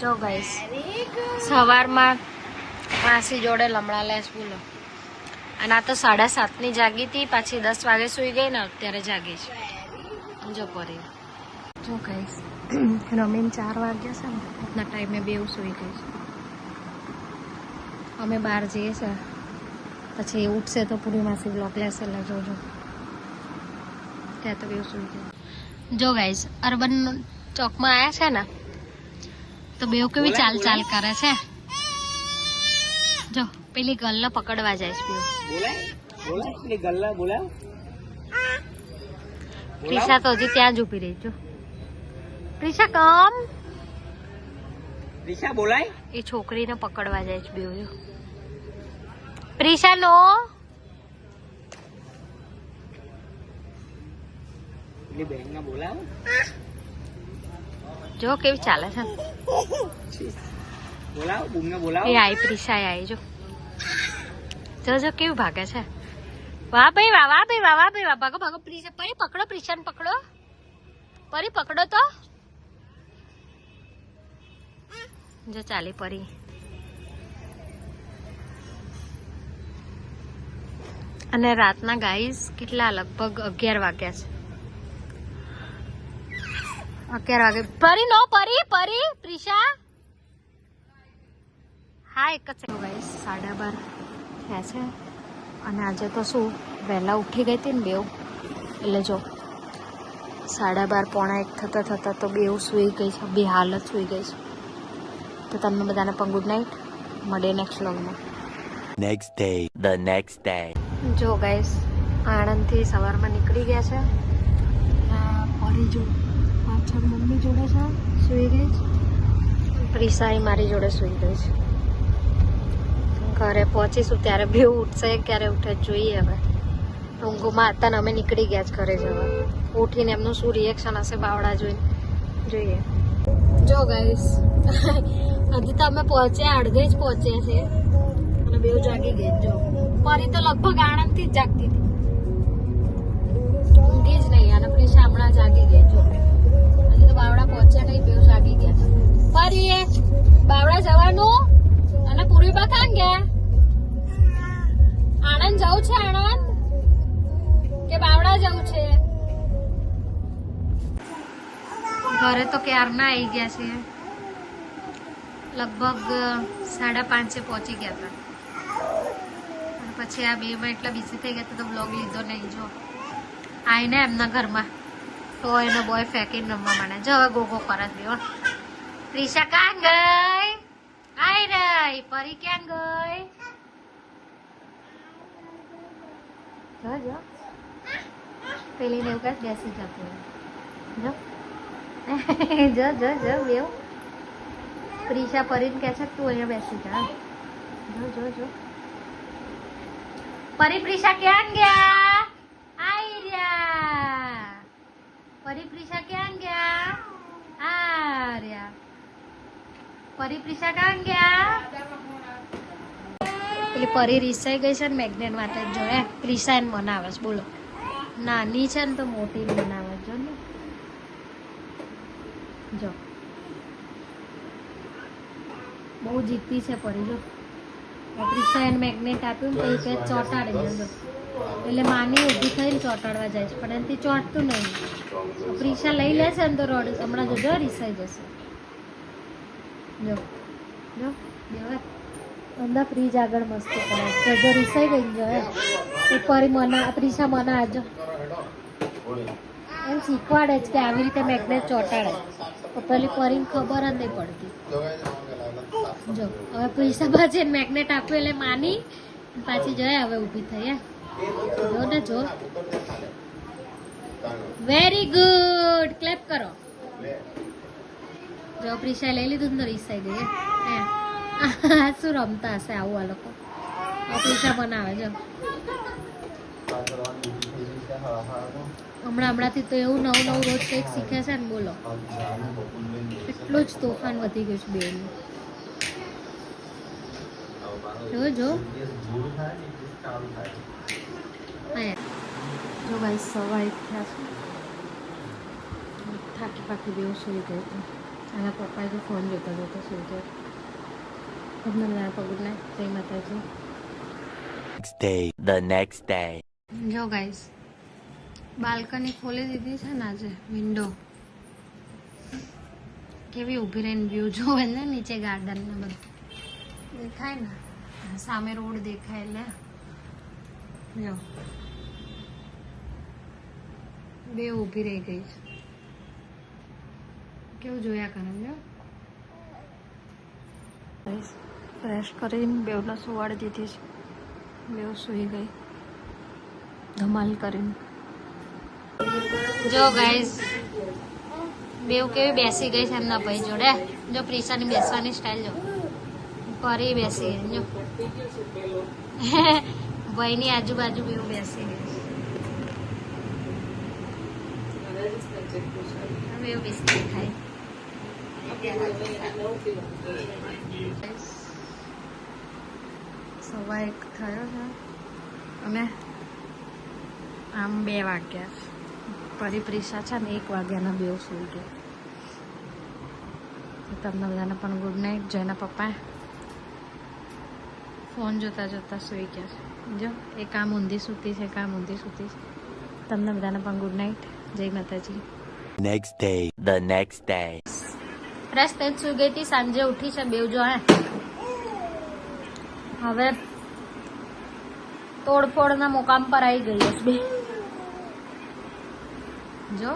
જો ગાઈસ સવારમાં માસી જોડે લમણા લેસ બોલો. અને આ તો 7:30ની જાગી હતી, પાછી 10 વાગે સુઈ ગઈ ને અત્યારે જાગી છે. જો પરી જો ગાઈસ રમીને 4 વાગ્યા છે ને એટલા ટાઈમે બેવ સુઈ ગઈ છે. અમે બહાર જઈએ છે, પછી ઉઠશે તો પૂરી માસી બ્લોક લેશે એટલે જોજો. ત્યાં તો બેવ સુઈ ગઈ. જો ગાઈસ અર્બન ચોકમાં આવ્યા છે ને તો બેવ કેવી ચાલ કરે છે. જો પેલી ગલ્લા પકડવા જાય છે બેવ. પ્રિશા તો હજી ત્યાં જ ઊભી રહી. જો પ્રિશા કમ. પ્રિશા બોલાય. એ છોકરીને પકડવા જાય છે બેવ. જો પ્રિશા નો બેનને બોલાવ. જો કેવી ચાલે છે. બોલાવ બૂમને બોલાવ. એ આઈ પ્રિશા આઈ. જો જો કેવી ભાગે છે. વાહ ભાઈ વાહ, વાહ ભાઈ વાહ, વાહ ભાઈ વાહ. ભાગો ભાગો પ્રિશા. પરી પકડો, પ્રિશાને પકડો. પરી પકડો તો. જો ચાલી પરી. અને રાતના ગાઈસ કેટલા લગભગ 11 વાગ્યા છે. 11 વાગે. પરી નો પરી પરી પ્રિશા. હા એક જ ગાઈસ 12:30 થયા છે. અને આજે તો શું વહેલા ઉઠી ગઈ હતી ને બેવ, એટલે જો 12:30 પોણા 1 થતા તો બેવ સૂઈ ગઈ છે. બે હાલત સૂઈ ગઈ છે. તો તમને બધાને પણ ગુડ નાઇટ. મળીએ નેક્સ્ટ વ્લોગમાં. The next day. જો ગાઈસ આણંદથી સવારમાં નીકળી ગયા છે. પરી જો પાછળ મમ્મી જોડે છે, સૂઈ ગઈ છે. પ્રિશા મારી જોડે સૂઈ ગઈ છે. ઘરે પહોંચીશું ત્યારે બે ઉઠશે, ક્યારે ઉઠે જોઈએ. હવે ઊંઘમાં હતા ને અમે નીકળી ગયા જ ઘરે જવા. ઉઠીને એમનું શું રિએક્શન હશે બાવડા જોઈને જોઈએ. જો ગાઈસ હજી તો અમે પહોંચ્યા, અડધે જ પહોંચ્યા છે અને બેવ જાગી ગઈ. જો પરી તો લગભગ આણંદથી જ જાગતી હતી, ઊંઘી જ નહીં. અને પ્રિશા હમણાં જાગી ગઈ. જો હજી તો બાવડા પહોંચ્યા નહીં, બેવ જાગી ગયા. પરી બાવડા જવાનું. અને પૂર્વીબા કાં ગયા? આણંદ જવું છે? આણંદ કે બાવડા જવું છે? ઘરે તો ક્યારના આવી ગયા છે. લગભગ 5:30 પહોંચી ગયા હતા. અને પછી આ બેમાં એટલા બિઝી થઈ ગયા તો બ્લોગ લીધો નહીં. જો આવીને એમના ઘરમાં તો એનો બોય ફેંકીને રમવા માંડે. જો હવે ગોગો કરે છે. પ્રિશા કાં ગઈ? આઈ રહી. પરી ક્યાં ગઈ? જો જો પેલી ને એવું બેસી જતું. જો જો જો જો બેવ. પ્રિશા પરીને કહે છે તું અહીંયા બેસી જા. જો જો જો પરી પ્રિશા ક્યાં ગયા? આઈ રહ્યા. પરી પ્રિશા ક્યાં ગયા? આ રહ્યા. પરી પ્રિશા ક્યાં ગયા? પેલી પરી રીસાઈ ગઈ છે ને મેગ્નેટ માટે. જો પ્રિશા એને મનાવે છે. બોલો નાની છે ને તો મોટી બનાવે. જો ને જો બહુ જીતી છે પરી. જો પ્રિશા એને મેગ્નેટ આપ્યું ને તો એ ચોંટાડે છે. એટલે માની ઊભી થઈને ચોંટાડવા જાય છે પણ એનાથી ચોંટતું નહીં. પ્રિશા લઈ લેશે ને તો રોડ હમણાં જો રીસાઈ જશે. જો જો દેવા અંદર ફ્રીજ આગળ મસ્ત કરે. જો રીસાઈ ગઈ. જો એ પરી મના પ્રિશા મના આજો એમ શીખવાડે જ કે આવી રીતે મેગ્નેટ ચોંટાડે. તો પેલી પરીને ખબર જ નહીં પડતી. જો હવે પ્રિશા બાજુ મેગ્નેટ આપ્યું એટલે માની પાછી જાય. હવે ઊભી થઈ. જો ને જો વેરી ગુડ. ક્લેપ કરો. જો પ્રિશા લઈ લીધું ને રીસાઈ ગઈ. શું રમતા હશે આવું આ લોકો. પ્રિશા બનાવે. જો હમણાંથી તો એવું નવું રોજ કંઈક શીખે છે ને. બોલો એટલું જ તોફાન વધી ગયું છે બેનું. જો જો જો ભાઈ 1:15 થયા છે. થાકી પાકી બેવ સુઈ ગઈ હતી. આના પપ્પાએ તો ફોન જોતા જોતા સુઈ ગયા. તમને ના પગું ના જય માતાજી. The next day. જો ગાઈસ બાલ્કની ખોલી દીધી છે ને આજે વિન્ડો કેવી ઊભી રહીને વ્યૂ જોવે ને નીચે ગાર્ડન ને બધું દેખાય ને સામે રોડ દેખાય એટલે જો બે ઊભી રહી ગઈ છે કેવું જોયા કરે જો ફ્રેશ કરીને બેવને સુવાડી દીધી છે બેવ સૂઈ ગઈ ધમાલ કરીને જો ગાઈઝ બેવ કેવી બેસી ગઈ છે એમના ભાઈ જોડે જો પ્રિશાની બેસવાની સ્ટાઇલ જો પરી બેસી ગઈ જો ભાઈની આજુબાજુ બેવ બેસી ગઈ બેવ બિસ્કિટ ખાય સવા 1 થયો છે અને આમ 2 વાગ્યા છે પરી પ્રિશા છે ને 1 વાગ્યાના બેવ સૂઈ ગયા. તમને બધાને પણ ગુડ નાઇટ. જયના પપ્પા ફોન જોતા જોતા સૂઈ ગયા છે જો એક આમ ઊંધી સૂતી છે કામ ઊંધી સૂતી છે. તમને બધાને પણ ગુડ નાઇટ. જય માતાજી. Next day. The next day. Fresh થઈ સૂઈ ગઈ હતી સાંજે ઉઠી છે બેવ જો હવે તોડફોડના મુકામ પર આવી ગઈ છે બે જો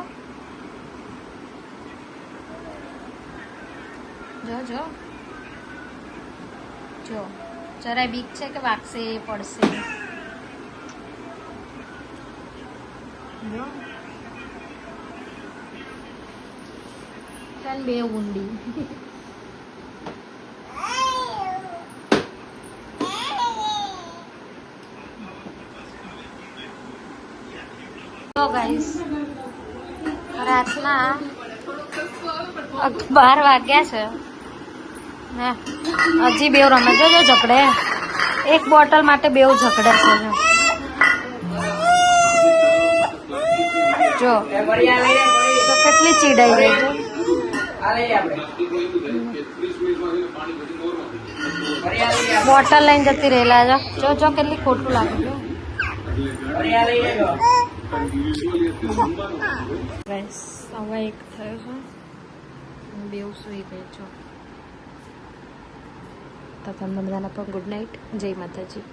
જો જો જો જરાય બીક છે કે વાગશે પડશે જો ચાલ બે ઊંડી ગાઈસ રાતના 12 વાગ્યા છે ને હજી બેવ રમે જો ઝઘડે એક બોટલ માટે બેવ ઝઘડે છે જો કેટલી ચીડાઈ ગઈ છે બોટલ લઈને જતી રહેલા જો જો કેટલી ખોટું લાગે છે ગાઈસ સવા 1 થયો છે બેવ સૂઈ ગઈ છો તો તમને બધાને પણ ગુડ નાઇટ. જય માતાજી.